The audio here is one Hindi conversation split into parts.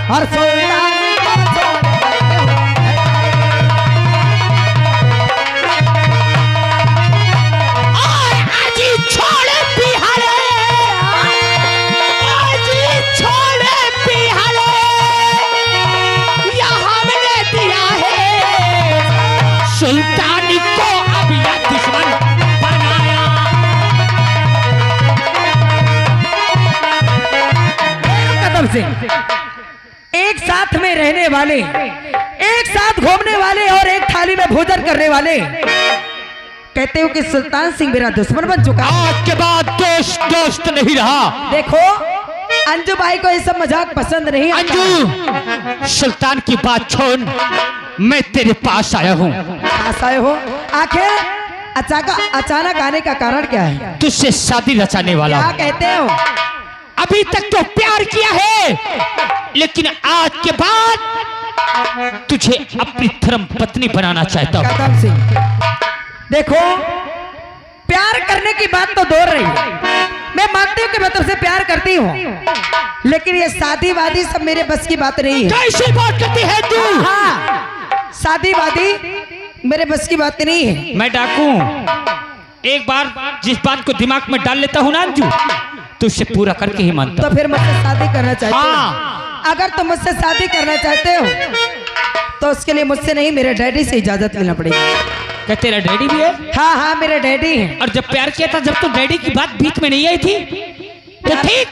और सुल्तान सुल्तानी को अब यह दुश्मन बनाया। कदम सिंह, एक साथ में रहने वाले, एक साथ घूमने वाले और एक थाली में भोजन करने वाले, कहते हो कि सुल्तान सिंह मेरा दुश्मन बन चुका। आज के बाद दोस्त दोस्त नहीं रहा। देखो अंजू भाई को ये सब मजाक पसंद नहीं आता। अंजू, सुल्तान की बात छोड़, मैं तेरे पास आया हूँ। पास आए हो? आखिर अचानक आने का कारण क्या है? तुझसे शादी रचाने वाला क्या हूँ। कहते हो? अभी तक तो प्यार किया है, लेकिन आज के बाद तुझे अपनी धर्म पत्नी बनाना चाहता हूँ। कदम सिंह, देखो प्यार करने की बात तो दूर रही, मैं मानती हूँ कि मैं तुमसे प्यार करती हूँ, लेकिन ये शादी वादी सब मेरे बस की बात नहीं है। कैसी बात करती है तू? हाँ, शादी वादी मेरे बस की बात नहीं है। मैं डाकू हूँ, एक बार जिस बात को दिमाग में डाल लेता हूँ ना अंजू, तो उससे पूरा करके ही मानता हूँ। तो फिर मुझसे शादी करना चाहते हो? हाँ। अगर तुम मुझसे शादी करना चाहते हो तो उसके लिए मुझसे नहीं, मेरे डैडी से इजाजत लेना पड़ेगी। क्या तेरा डैडी भी है? हाँ हाँ, मेरे डैडी हैं। और जब प्यार किया था, जब तो डैडी की बात बीच में नहीं आई थी, तो ठीक,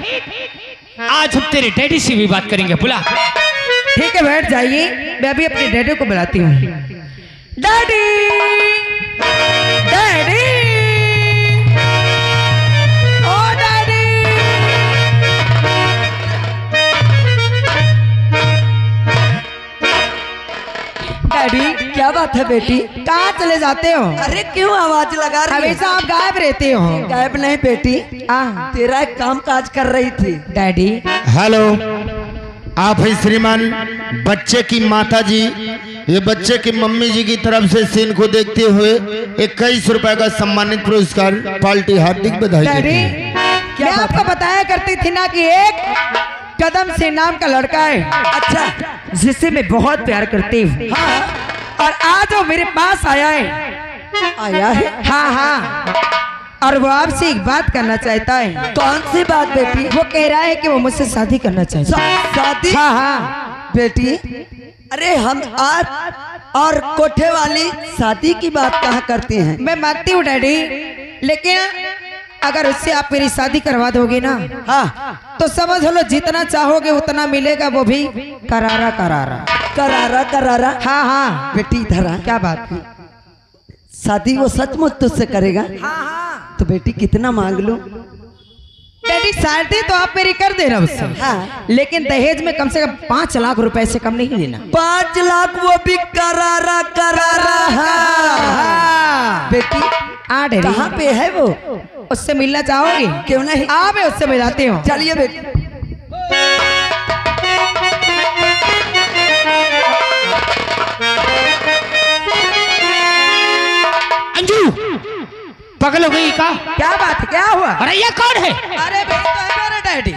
आज हम तेरे डैडी से भी बात करेंगे। बुला। ठीक है, बैठ जाइए, मैं अभी अपने डैडी को बुलाती हूँ। डैडी, डैडी, ओ डैडी। डैडी, क्या बात है बेटी? कहाँ चले जाते हो? अरे क्यों आवाज लगा रही है? हमेशा आप गायब रहते हो। गायब नहीं बेटी, तेरा एक काम काज कर रही थी। डैडी, हेलो, आप है श्रीमान बच्चे की माता जी। ये बच्चे की मम्मी जी की तरफ से सीन को देखते हुए 21 रुपए का सम्मानित पुरस्कार, पार्टी हार्दिक बधाई देती डैडी, है। मैं आपको बताया करती थी ना कि एक कदम से नाम का लड़का है, अच्छा, जिससे मैं बहुत प्यार करती हूँ। हाँ, और आज वो मेरे पास आया है। आया है? हाँ हाँ, और वो आपसे एक बात करना चाहता है। कौन सी बात बेटी? वो कह रहा है कि वो मुझसे शादी करना चाहता है। शादी? हाँ हाँ बेटी, अरे हम आज और कोठे वाली शादी की बात कहाँ करते हैं? मैं मानती हूँ डैडी, लेकिन अगर उससे आप मेरी शादी करवा दोगे ना, हाँ, तो समझ लो जितना चाहोगे उतना मिलेगा, वो भी करारा करारा। करारा करारा? हाँ हाँ बेटी इधर आ। क्या बात है? शादी वो सचमुच तुझसे करेगा? हाँ हाँ तो बेटी कितना मांग लूं? डैडी, शादी तो आप मेरी कर देना उससे, हाँ, लेकिन दहेज में कम से कम 5 लाख रुपए से कम नहीं देना। 5 लाख, वो भी करारा करारा। हाँ। बेटी हाँ डैडी, कहाँ पे है वो? उससे मिलना चाहोगी? क्यों नहीं? हाँ, मैं उससे मिलाती हूँ। चलिए बेटी। अंजू, पागल हो गई का? क्या बात है, क्या हुआ? अरे ये कौन है? अरे भाई, तो है मेरा डैडी।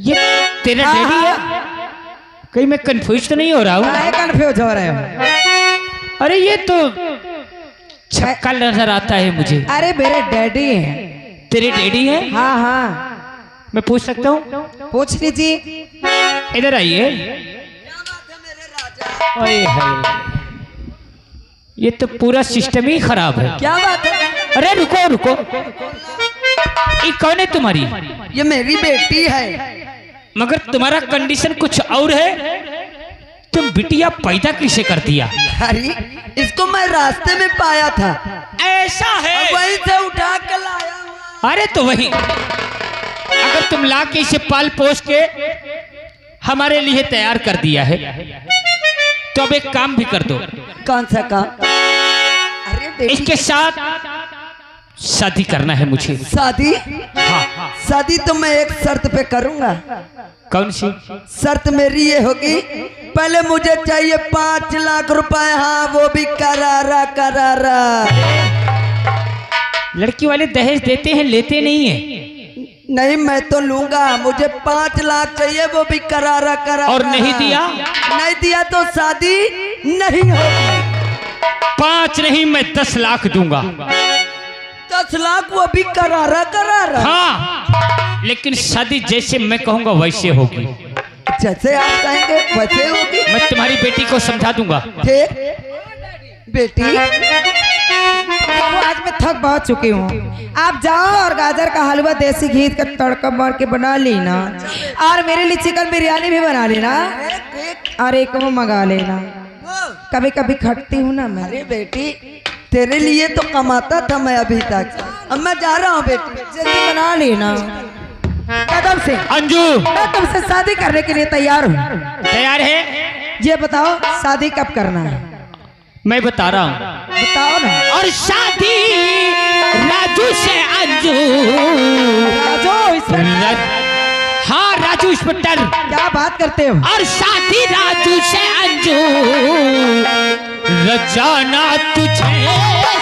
ये तेरा हाँ, डैडी है? हाँ। कहीं मैं कंफ्यूज तो नहीं हो रहा हूँ? काहे कंफ्यूज हो रहे हो? अरे ये तो छक्का नजर आता है मुझे। अरे मेरे डैडी हैं। तेरे डैडी है? हाँ हाँ, मैं पूछ सकता हूँ? पूछ लीजिए। इधर आइए। ओए हाय, ये तो पूरा सिस्टम ही खराब है। क्या बात है? अरे रुको रुको, ये कौन है तुम्हारी? ये मेरी बेटी है। मगर तुम्हारा कंडीशन कुछ और है। तुम बिटिया पैदा कैसे कर दिया? अरे इसको मैं रास्ते में पाया था, ऐसा है? वहीं से उठा कर लाया हूं। अरे तो वही, अगर तुम ला के इसे पाल पोस के हमारे लिए तैयार कर दिया है, तो अब एक काम भी कर दो। कौन सा काम? अरे बेटी, इसके साथ शादी करना है मुझे। शादी? हाँ। शादी तो मैं एक शर्त पे करूंगा। कौन सी? शर्त मेरी ये होगी, पहले मुझे चाहिए 5 लाख रुपए। हाँ, वो भी करारा करारा। लड़की वाले दहेज देते हैं, लेते नहीं है। नहीं मैं तो लूंगा, मुझे 5 लाख चाहिए, वो भी करारा करारा। और नहीं दिया? नहीं दिया तो शादी नहीं होगी। 5 नहीं, मैं 10 लाख दूंगा। 10 लाख वो भी करारा करारा। हाँ, लेकिन शादी जैसे मैं कहूंगा वैसे होगी। जैसे आप कहेंगे वैसे होगी। मैं तुम्हारी बेटी को समझा दूंगा। ठीक बेटी, वो आज मैं थक बहुत चुकी हूँ। आप जाओ और गाजर का हलवा देसी घी का तड़का मार के बना लेना, और मेरे लिए चिकन बिरयानी भी बना लेना, और एक वो मंगा लेना। कभी कभी खटती हूँ ना मैं। अरे बेटी तेरे लिए तो कमाता था मैं अभी तक, अब मैं जा रहा हूँ बेटी। जल्दी बना लेना। कदम से अंजू, मैं तुमसे शादी करने के लिए तैयार हूँ। तैयार है? ये बताओ शादी कब करना है? मैं बता रहा हूँ, बताओ ना। और शादी राजू से अंजू। राजू इंस्पेक्टर, हाँ राजू इंस्पेक्टर, क्या बात करते हो? और शादी राजू से अंजू, रचाना तुझे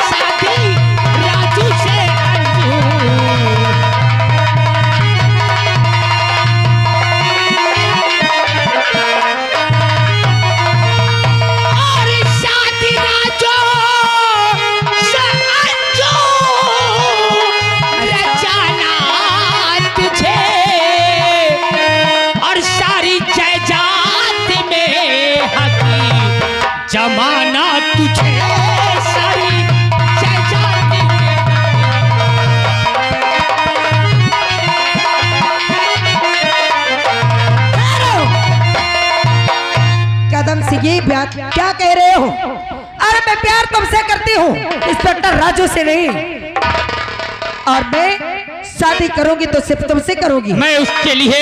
शादी राजू से अंजू। और शादी राजू से अंजू, रचाना तुझे, और सारी जायदाद में हकी जमाना तुझे, सारी जायदाद में। कदम से ये बात क्या कह रहे हो? अरे मैं प्यार तुमसे करती हूँ, इंस्पेक्टर राजू से नहीं। और मैं शादी करूंगी तो सिर्फ तुमसे करूंगी। मैं उसके लिए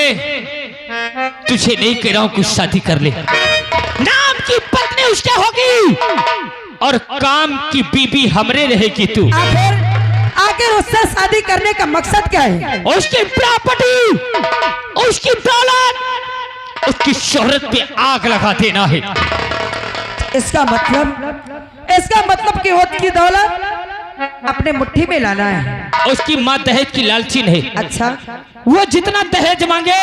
तुझे नहीं कह रहा हूं कुछ शादी कर ले। नाम की पत्नी उसके होगी और काम की बीबी हमरे रहेगी तू। आखिर उससे शादी करने का मकसद क्या है? उसकी प्रॉपर्टी, उसकी दौलत, उसकी शोहरत पे आग लगा देना है। इसका मतलब कि उसकी दौलत अपने मुट्ठी में लाना है। उसकी माँ दहेज की लालचीन है। अच्छा, वो जितना दहेज मांगे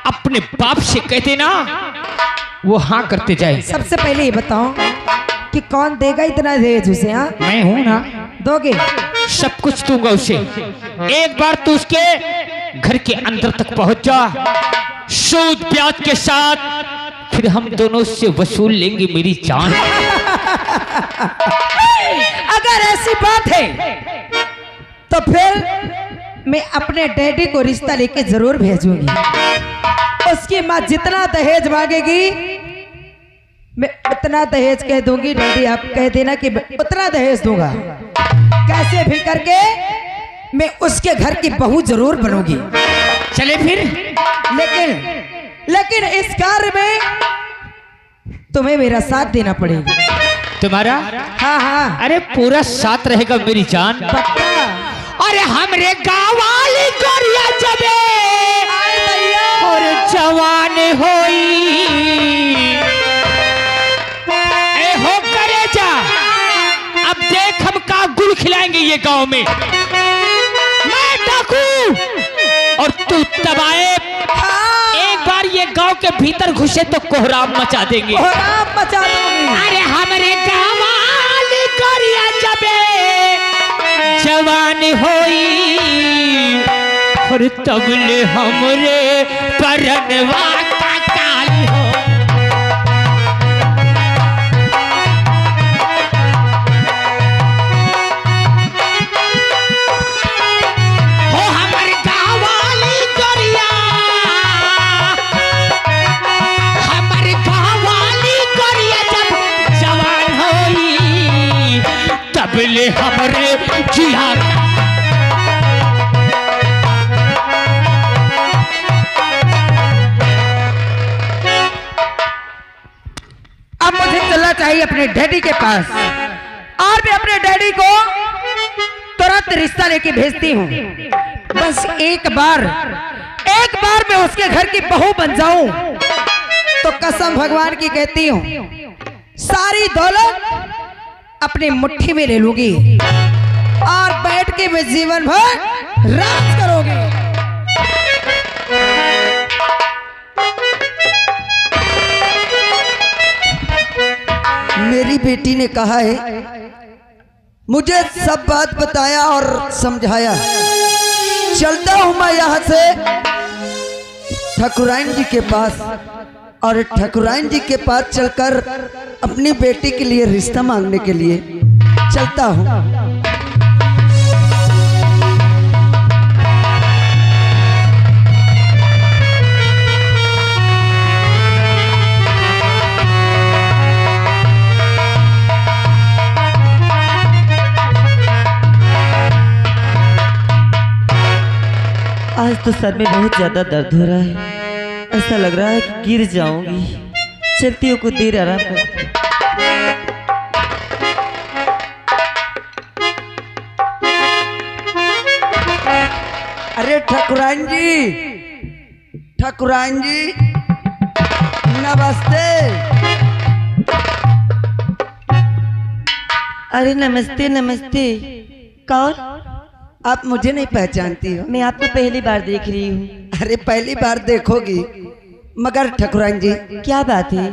अपने बाप से कह देना, वो हाँ करते जाए। सबसे पहले ये बताओ कि कौन देगा इतना दहेज उसे? हाँ, मैं हूं ना, दोगे? सब कुछ दूंगा उसे। एक बार तू उसके घर के अंदर तक पहुंच जा, सूद ब्याज के साथ, फिर हम दोनों से वसूल लेंगे मेरी जान। अगर ऐसी बात है तो फिर मैं अपने डैडी को रिश्ता लेके जरूर भेजूंगी। उसकी माँ जितना दहेज मांगेगी मैं उतना दहेज कह दूंगी। डैडी आप कह देना कि उतना दहेज दूंगा। कैसे भी करके मैं उसके घर की बहू जरूर बनूंगी। चले फिर। लेकिन इस कार्य में तुम्हें मेरा साथ देना पड़ेगा। तुम्हारा? हाँ हाँ, अरे पूरा साथ रहेगा मेरी जान। पक्का। अरे हमरे गाँव वाली गोरिया जबे और जवान होई, ए हो करे जा, अब देख हम का गुल खिलाएंगे ये गांव में। मैं डाकू और तू तबाए। एक बार ये गांव के भीतर घुसे तो कोहराम मचा देंगे। कोहराम मचा दूंगी। अरे हमरे गाँव वाली गोरिया जबे जवान होई, और तबले हमरे परनवा का काल हो। हो हमर गाँव वाली गोरिया, हमर गाँव वाली गोरिया जब जवान होई, तबले हमरे जिया। अब मुझे चलना चाहिए अपने डैडी के पास, और मैं अपने डैडी को तुरंत रिश्ता लेके भेजती हूँ। बस एक बार मैं उसके घर की बहू बन जाऊं तो कसम भगवान की कहती हूँ सारी दौलत अपनी मुट्ठी में ले लूंगी और बैठ के मैं जीवन भर राज करूंगी। मेरी बेटी ने कहा है, मुझे सब बात बताया और समझाया। चलता हूं मैं यहाँ से ठाकुराइन जी के पास, और ठाकुराइन जी के पास चलकर अपनी बेटी के लिए रिश्ता मांगने के लिए चलता हूं। आज तो सर में बहुत ज्यादा दर्द हो रहा है, ऐसा लग रहा है कि गिर जाऊंगी। चलती हूँ कुछ देर आराम कर। अरे ठाकुराइन जी, ठाकुराइन जी, नमस्ते। अरे नमस्ते नमस्ते। कौन? आप मुझे नहीं पहचानती हो? मैं आपको पहली बार देख रही हूँ। अरे पहली बार देखोगी, मगर ठाकुराइन जी क्या बात है?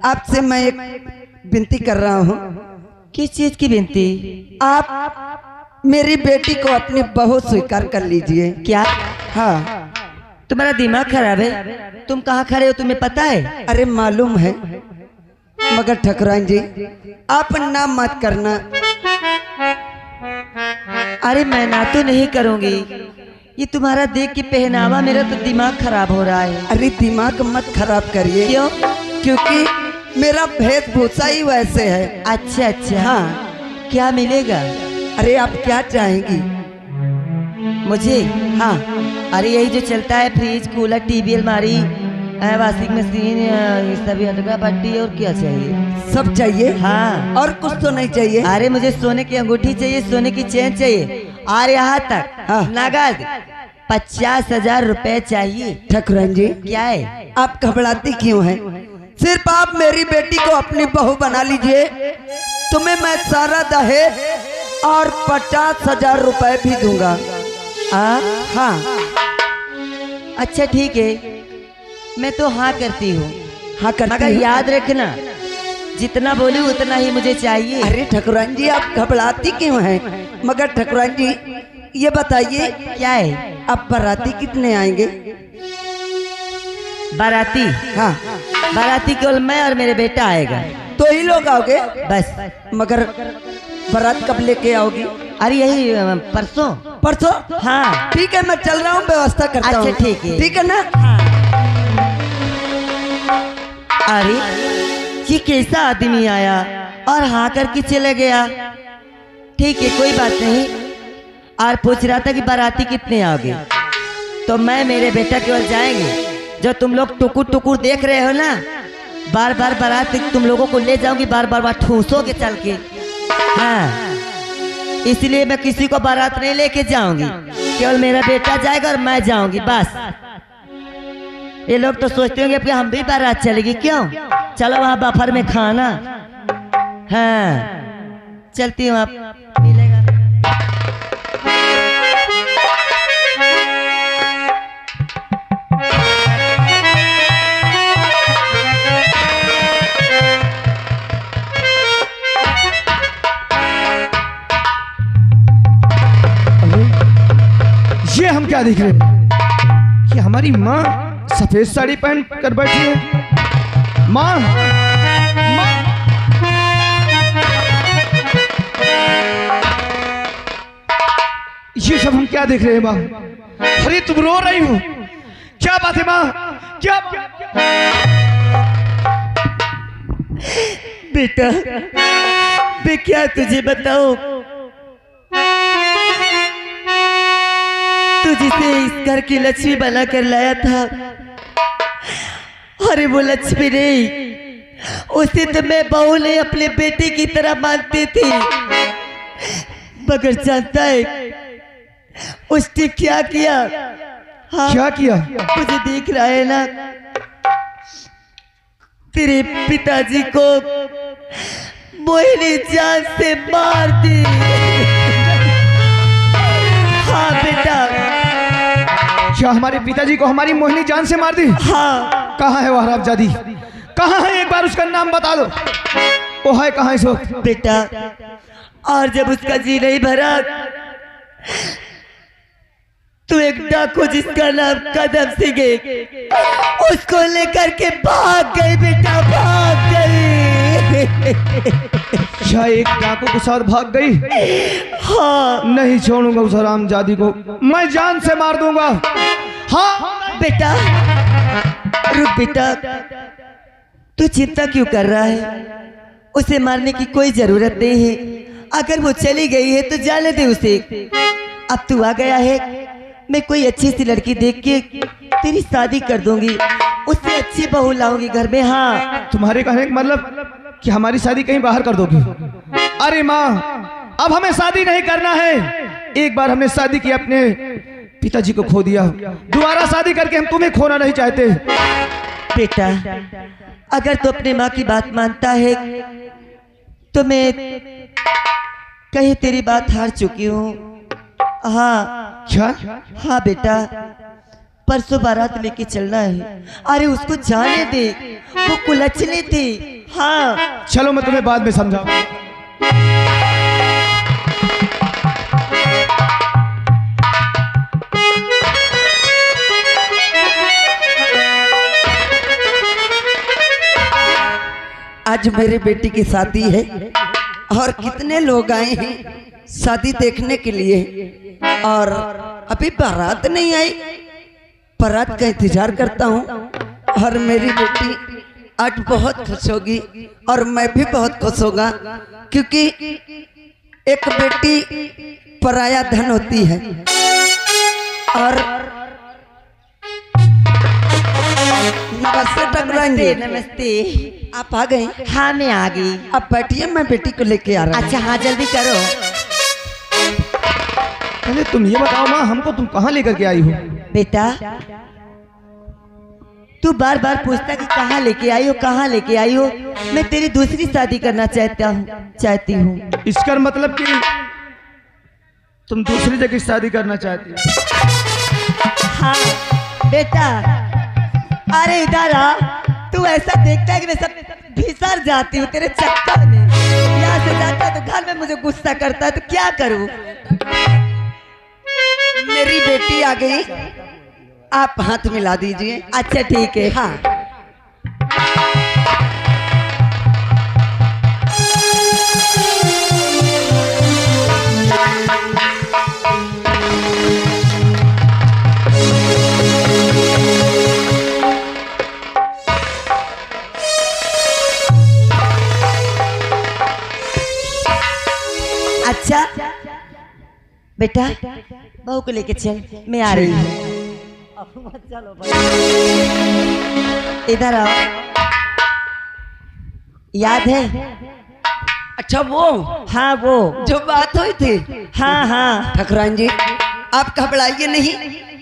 आपसे मैं एक विनती कर रहा हूँ। किस चीज की विनती? आप मेरी बेटी को अपनी बहू स्वीकार कर लीजिए। क्या? हाँ। तुम्हारा दिमाग खराब है? तुम कहाँ खड़े हो तुम्हें पता है? अरे मालूम है, मगर ठाकुराइन जी आप ना मत करना। अरे मैं ना तो नहीं करूँगी, ये तुम्हारा देख के पहनावा मेरा तो दिमाग खराब हो रहा है। अरे दिमाग मत खराब करिए। क्यों? क्योंकि मेरा वेशभूषा ही वैसे है। अच्छा अच्छा। हाँ। क्या मिलेगा? अरे आप क्या चाहेंगी? मुझे? हाँ। अरे यही जो चलता है, फ्रिज, कूलर, टीवी, अलमारी, वॉशिंग मशीन, ये सभी अटका पट्टी, और क्या चाहिए? सब चाहिए? हाँ। और कुछ तो नहीं चाहिए? अरे मुझे सोने की अंगूठी चाहिए, सोने की चेन चाहिए, और यहाँ तक हाँ। नगद 50,000 रुपए चाहिए। ठाकुराइन जी क्या है? आप घबराती क्यों हैं? सिर्फ आप मेरी बेटी को अपनी बहू बना लीजिए, तुम्हें मैं सारा दहेज और 50,000 रुपए भी दूंगा। हाँ। अच्छा ठीक है, मैं तो हाँ करती हूँ। हाँ करती मगर हूँ। याद रखना, जितना बोलूँ उतना ही मुझे चाहिए। अरे ठाकुराइन जी आप घबराती क्यों हैं? मगर ठाकुराइन जी ये बताइए, क्या है? अब बाराती कितने आएंगे? बाराती? हाँ। बाराती केवल मैं और मेरे बेटा आएगा। तो ही लोग आओगे? बस। मगर बारात कब लेके आओगी? अरे यही परसों। परसों? हाँ। ठीक है, मैं चल रहा हूँ, व्यवस्था करता हूँ। अच्छा ठीक है। ठीक है ना? अरे ये कैसा आदमी आया और हाँ करके चले गया। ठीक है कोई बात नहीं। और पूछ रहा था कि बाराती कितने आओगे, तो मैं मेरे बेटा केवल जाएंगे। जो तुम लोग टुकुर टुकुर देख रहे हो ना, बार बार बारात तुम लोगों को ले जाऊंगी, बार बार ठूसोगे चल के। हाँ, इसलिए मैं किसी को बारात नहीं लेके जाऊंगी, केवल मेरा बेटा जाएगा और मैं जाऊंगी बस। ये लोग तो सोचते होंगे कि हम भी बारात चलेगी। क्यों? चलो वहाँ बफर में खाना। हाँ चलती हूँ, आप मिलेगा। ये हम क्या देख रहे हैं कि हमारी माँ सफेद साड़ी पहन कर बैठी है। माँ, माँ, ये सब हम क्या देख रहे हैं माँ? अरे तुम रो रही हो, क्या बात है माँ? क्या बेटा, मैं क्या तुझे बताऊं? तू जिसे इस घर की लक्ष्मी बना कर लाया था, अरे वो लक्ष्मी नहीं, उसे तो मैं बहू नहीं अपने बेटे की तरह मानती थी। मगर जानता है उसने क्या किया? हाँ, क्या किया? मुझे देख रहा है ना, तेरे पिताजी को मोहिनी जान से मार दी। हाँ बेटा। क्या हमारे पिताजी को हमारी मोहिनी जान से मार दी? हाँ। कहाँ है वो हरामजादी? कहाँ है? एक बार उसका नाम बता दो। वो है कहाँ इस वक्त? बेटा, और जब उसका जी नहीं भरा तो एक डाकू जिसका नाम कदम सिंह है, उसको लेकर के भाग गई बेटा, भाग गई। क्या एक डाकू के साथ भाग गई? हाँ नहीं छोड़ूंगा उस हरामजादी को, मैं जान से मार दूंगा। हाँ बेटा, रुक बेटा, तू चिंता क्यों कर रहा है? उसे मारने की कोई जरूरत नहीं है। अगर वो चली गई है तो जाने दे उसे। अब तू आ गया है, मैं कोई अच्छी सी लड़की देख के तेरी शादी कर दूंगी, उससे अच्छी बहू लाऊंगी घर में। हाँ, तुम्हारे कहने का मतलब कि हमारी शादी कहीं बाहर कर दोगी? अरे माँ, अब हमें शादी नहीं करना है। एक बार हमने शादी की, अपने पिताजी को खो दिया, दोबारा शादी करके हम तुम्हें खोना नहीं चाहते। बेटा, अगर तू अपने माँ की बात मानता है तो मैं कहीं तेरी बात हार चुकी हूँ। हाँ क्या? हाँ बेटा, परसों बारात लेके चलना है। अरे उसको जाने दे, वो कुलच्छनी थी। हाँ चलो मैं तुम्हें बाद में समझाऊंगा। आज मेरी बेटी की शादी है और कितने लोग आए हैं शादी देखने के लिए, और अभी बारात नहीं आई। बारात का इंतजार करता हूँ और मेरी बेटी आज बहुत खुश होगी और मैं भी बहुत खुश होगा, क्योंकि एक बेटी पराया धन होती है। और नमस्ते टकराएंगे। नमस्ते। आप आ गए? हाँ मैं आ गई। अब बैठिए, मैं बेटी को लेके आ रहा हूँ। अच्छा हाँ जल्दी करो। पहले तुम ये बताओ माँ, हमको तुम कहाँ लेकर के आई हो? बेटा, तू बार बार पूछता कि कहाँ लेके आई हो, कहाँ लेके आई हो। मैं तेरी दूसरी शादी करना चाहती हूँ। इसका मतलब कि तुम दूसरी जगह शादी करना चाहती हो? हाँ बेटा, अरे इधर आ। तू ऐसा देखता है कि मैं सब भीतर जाती हूँ तेरे चक्कर में। यहाँ से जाता है तो घर में मुझे गुस्सा करता है, तो क्या करूँ? मेरी बेटी आ गई, आप हाथ मिला दीजिए। अच्छा ठीक है। हाँ, अच्छा बेटा, बहू को लेके चल, मैं आ रही हूँ। इधर आओ। याद है? अच्छा वो हाँ वो जो बात हुई थी। हाँ हाँ ठकुराइन जी, आप घबराइए नहीं,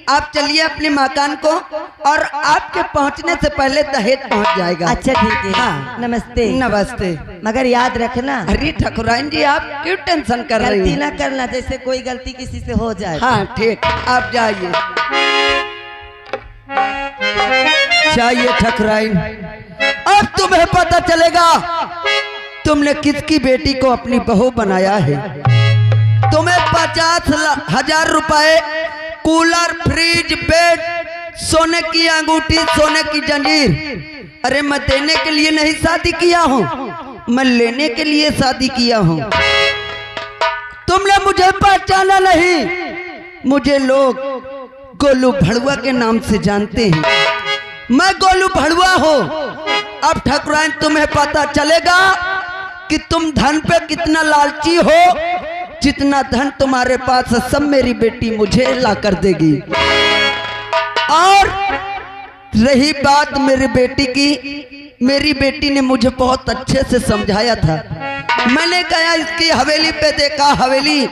आप चलिए अपने मकान को, और आपके पहुंचने से पहले दहेज पहुंच जाएगा। अच्छा ठीक है। हाँ। नमस्ते। नमस्ते। मगर याद रखना, अरे ठकुराइन जी, आप क्यों टेंशन कर रही गलती हैं? ना करना, जैसे कोई गलती किसी से हो जाए। हाँ ठीक, आप जाइए। जाइए ठकुराइन, अब तुम्हें पता चलेगा तुमने किसकी बेटी को अपनी बहू बनाया है। तुम्हें 50,000 रुपए, कूलर, फ्रिज, बेड, सोने की अंगूठी, सोने की जंजीर, अरे मैं देने के लिए नहीं शादी किया हूँ, मैं लेने के लिए शादी किया हूँ। तुमने मुझे पहचाना नहीं, मुझे लोग गोलू भड़ुआ के नाम से जानते हैं। मैं गोलू भड़ुआ हूँ। अब ठकुराइन, तुम्हें पता चलेगा कि तुम धन पे कितना लालची हो। जितना धन तुम्हारे पास है सब मेरी बेटी मुझे ला कर देगी। और रही बात मेरी बेटी की, मेरी बेटी ने मुझे बहुत अच्छे से समझाया था। मैंने कहा इसकी हवेली पे देखा, हवेली,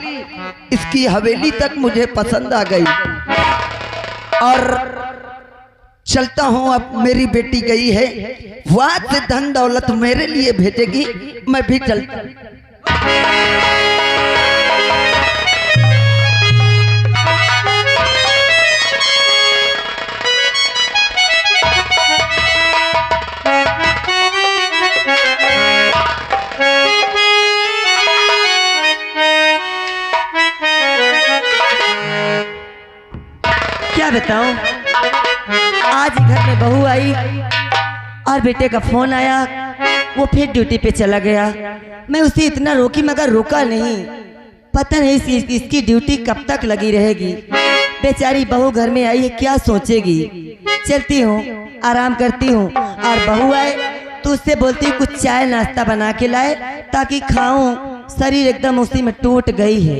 इसकी हवेली तक मुझे पसंद आ गई। और चलता हूँ, अब मेरी बेटी गई है, वहां से धन दौलत मेरे लिए भेजेगी, मैं भी चलता। और बेटे का फोन आया, वो फिर ड्यूटी पे चला गया। मैं उसे इतना रोकी मगर रुका नहीं। पता नहीं इसकी ड्यूटी कब तक लगी रहेगी। बेचारी बहू घर में आई है, क्या सोचेगी। चलती हूँ, आराम करती हूँ, और बहू आए तो उससे बोलती हूँ कुछ चाय नाश्ता बना के लाए ताकि खाऊं। शरीर एकदम उसी में टूट गई है।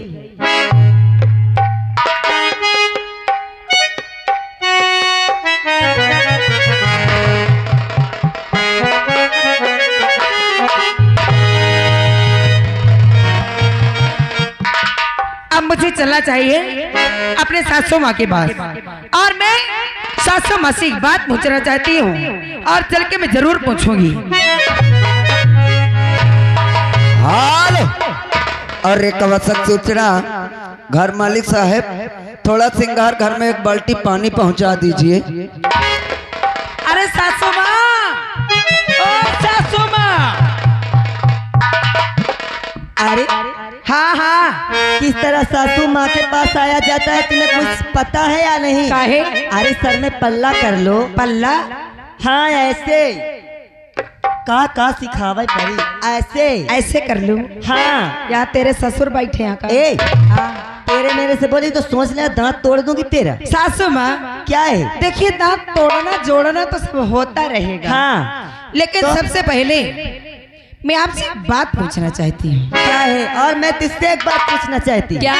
अब मुझे चलना चाहिए अपने सासू माँ के पास, और मैं सासू माँ से एक बात पूछना चाहती हूँ, और चल के मैं जरूर पूछूंगी। हाल और एक आवश्यक सूचना, घर मालिक साहब थोड़ा सिंगार घर में एक बाल्टी पानी पहुंचा दीजिए। अरे सासू माँ, ओ सासू माँ। अरे हाँ हाँ, किस तरह सासू माँ के पास आया जाता है, तुम्हें कुछ पता है या नहीं? काहे? अरे सर में पल्ला कर लो। पल्ला? हाँ ऐसे। का सिखावे परी, ऐसे ऐसे कर लूं? हाँ। यहाँ तेरे ससुर बैठे हैं का? ए तेरे मेरे से बोली तो सोच ले दांत तोड़ दूंगी तेरा। सासू माँ, क्या है? देखिए दांत तोड़ना जोड़ना तो सब होता रहेगा, हाँ लेकिन तो? सबसे पहले मैं आपसे एक बात पूछना चाहती हूँ। क्या है? और मैं तुझसे एक बात पूछना चाहती हूँ। क्या?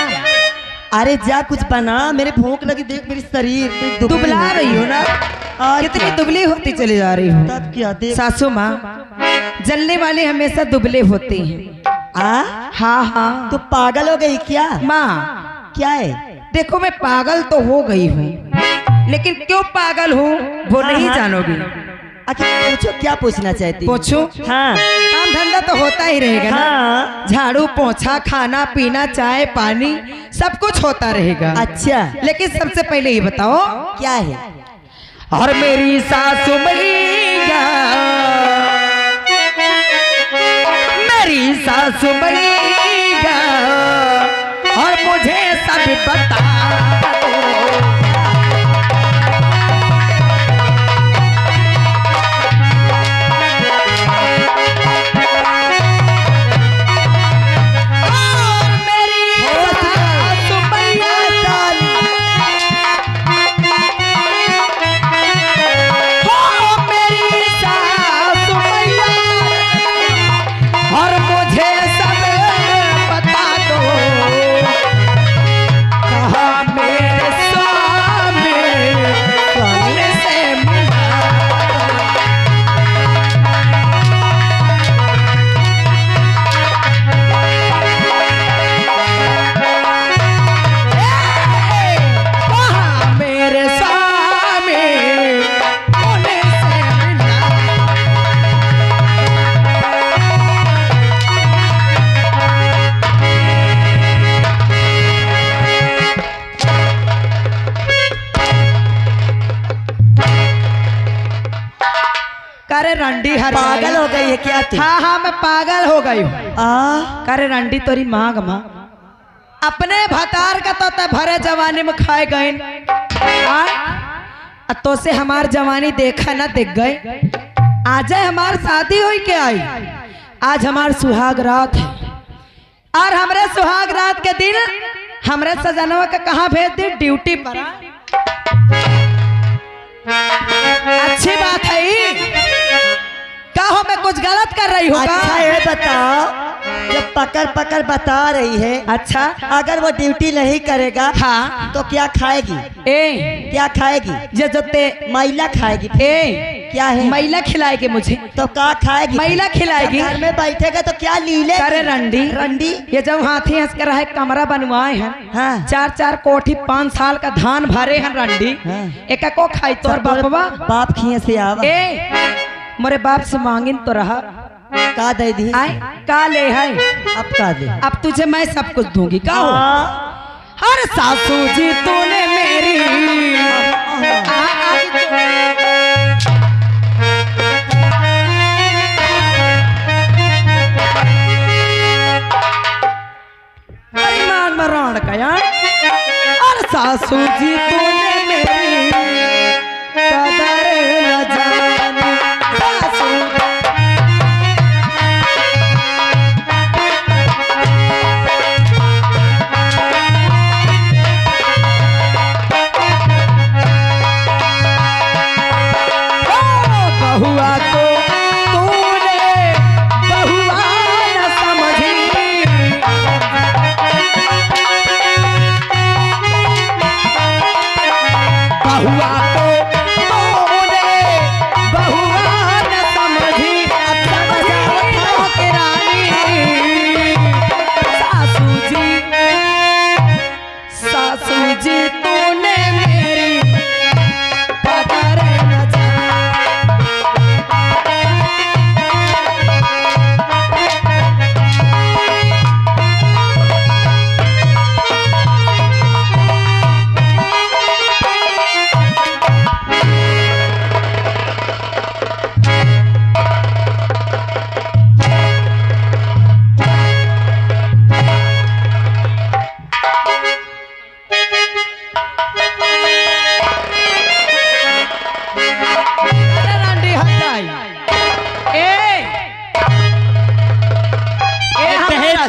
अरे जा कुछ बना, मेरे भूख लगी, देख मेरी शरीर दुबला रही हो ना, और कितनी क्या? दुबली होती चली जा रही हूँ। तब क्या देख। सासू माँ, जलने वाले हमेशा दुबले होते हैं। हाँ हाँ। तो पागल हो गई क्या? माँ क्या है? देखो मैं पागल तो हो गई हूँ, लेकिन क्यों पागल हूँ वो हाँ, नहीं हाँ। जानोगी। आखिर पूछो, क्या पूछना चाहती हो? पूछो। हाँ काम धंधा तो होता ही रहेगा ना। हाँ। झाड़ू पोछा, खाना पीना, चाय पानी, सब कुछ होता रहेगा। अच्छा, लेकिन सबसे पहले ये बताओ, क्या है? और मेरी सासू मैया, मेरी सासू मैया, और मुझे सब बता दो। और मेरी सासू मैया, हो मेरी सासू मैया, और मुझे सब बता दो। कहाँ मेरे स्वामी कौन से मिला। कहाँ मेरे स्वामी कौन से मिला। करे रंडी हर पागल हो गई है क्या तू? हाँ हाँ, मैं पागल हो गई हूँ। करे रंडी तोरी मांग माँ, अपने भतार का तो भरे जवानी में खाए गए, तो से हमार जवानी देखा ना देख गए। आज हमार शादी हुई के आई, आज हमार सुहाग रात है, और हमरे सुहाग रात के दिन हमरे सजनवा का कहाँ भेज दी? ड्यूटी पर। अच्छी बात है कहो, मैं कुछ गलत कर रही हूँ? अच्छा ये बताओ, जब पकड़ पकड़ बता रही है, अच्छा, अगर वो ड्यूटी नहीं करेगा हाँ, तो क्या खाएगी? ए क्या खाएगी? जे जोते महिला खाएगी। ए क्या है? महिला खिलाएगी मुझे। तो क्या खाएगी? महिला खिलाएगी। जब घर में बैठेगा तो क्या लीले? करे रंडी, रंडी ये जब हाथी हंस कर है कमरा बनवाए हैं, हाँ। 4-4 कोठी 5 साल का धान भरे हैं रंडी, हाँ। एक को खाई तोर बापवा। बाप खिए से आवा। ए मोरे बाप से मांगिन तो रहा, का दे दी? आए का ले है, अब का दे? अब तुझे मैं सब कुछ दूंगी। का हो? हाँ। हर सासू जी तूने मेरी परिमाण में राण का यार। और सासू जी तूने मेरी कदर न जानी, सासू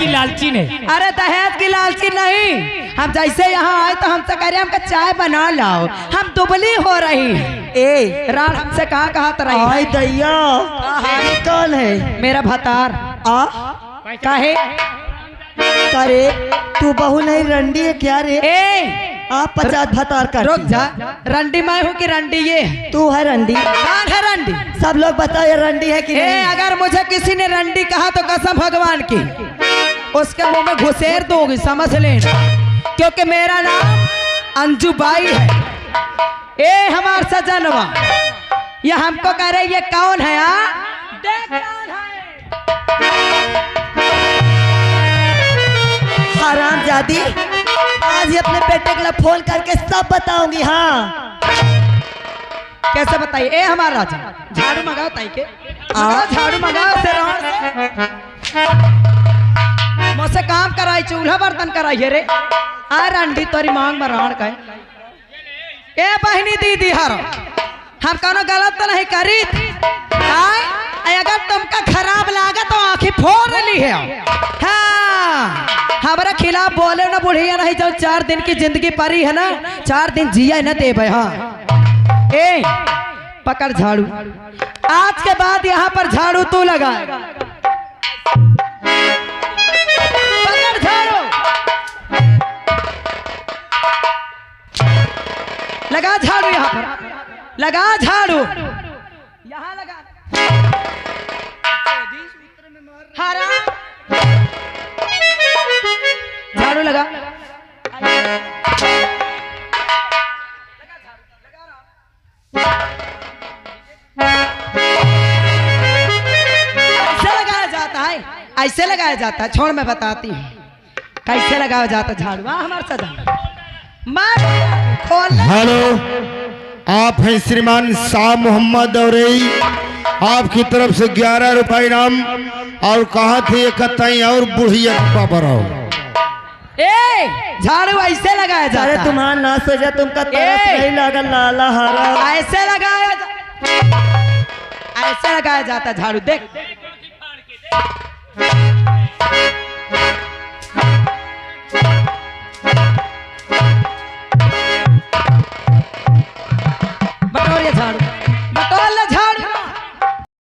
की लालची नहीं। अरे दहेज की लालची नहीं, हम जैसे यहाँ आए तो हमसे कह रहे हमका चाय बना लाओ, हम दुबली हो रही। ए रात हमसे कहा तो रही आई दैया, ये कौन है? मेरा भतार। आ काहे? करे तू बहू नहीं रंडी है क्या रे? ए आप 50 भतार कर। रुक जा, रंडी मैं हूँ कि रंडी ये? तू है रंडी? कौन है रंडी? सब लोग बताओ ये रंडी है कि ए नहीं? अगर मुझे किसी ने रंडी कहा तो कसम भगवान की उसके मुंह में घुसेर दूंगी, समझ लेना, क्योंकि मेरा नाम अंजू बाई है। ए हमार सजनवा, ये हमको कह रहे ये कौन है? देख कौन है। हराम जादी, आज ही अपने बेटे के लिए फोन करके सब बताऊंगी। हाँ कैसे बताइए? ए हमारा राजा, झाड़ू मंगाओ ताई के, झाड़ू मंगाओ से मुझसे काम कराई, चूल्हा बर्तन कराइए रे। आ रंडी तोरी मांग मराण का। ए बहनी दीदी हर हम कोनो गलत तो नहीं करी। अगर तुमका खराब लागा तो आंखें फोड़ ली है। हाँ हमारे खिलाफ बोले ना बुढ़िया नहीं, जो 4 दिन की जिंदगी परी है ना, 4 दिन जिया न दे भाई। हाँ ए पकड़ झाड़ू, आज के बाद यहाँ पर झाड़ू तू लगा। पकड़ झाड़ू, लगा झाड़ू, यहाँ पर लगा झाड़ू, यहाँ लगा। हराम, झाड़ू लगा। ऐसे लगाया जाता है, ऐसे लगाया जाता है। छोड़ मैं बताती हूँ कैसे लगाया जाता झाड़ू। हमारे सदा खोल। हेलो, आप हैं श्रीमान शाह मोहम्मद और आपकी तरफ से 11 रुपए इनाम, और कहा थे इकट्ठाई और बुढ़िया बढ़ाओ। ए झाड़ू ऐसे लगाया जाता अरे है। तुम्हारा ना सोचा, तुमका तरस नहीं लगा लाला हरा। ऐसे लगाया ऐसे लगाया जाता झाड़ू। देख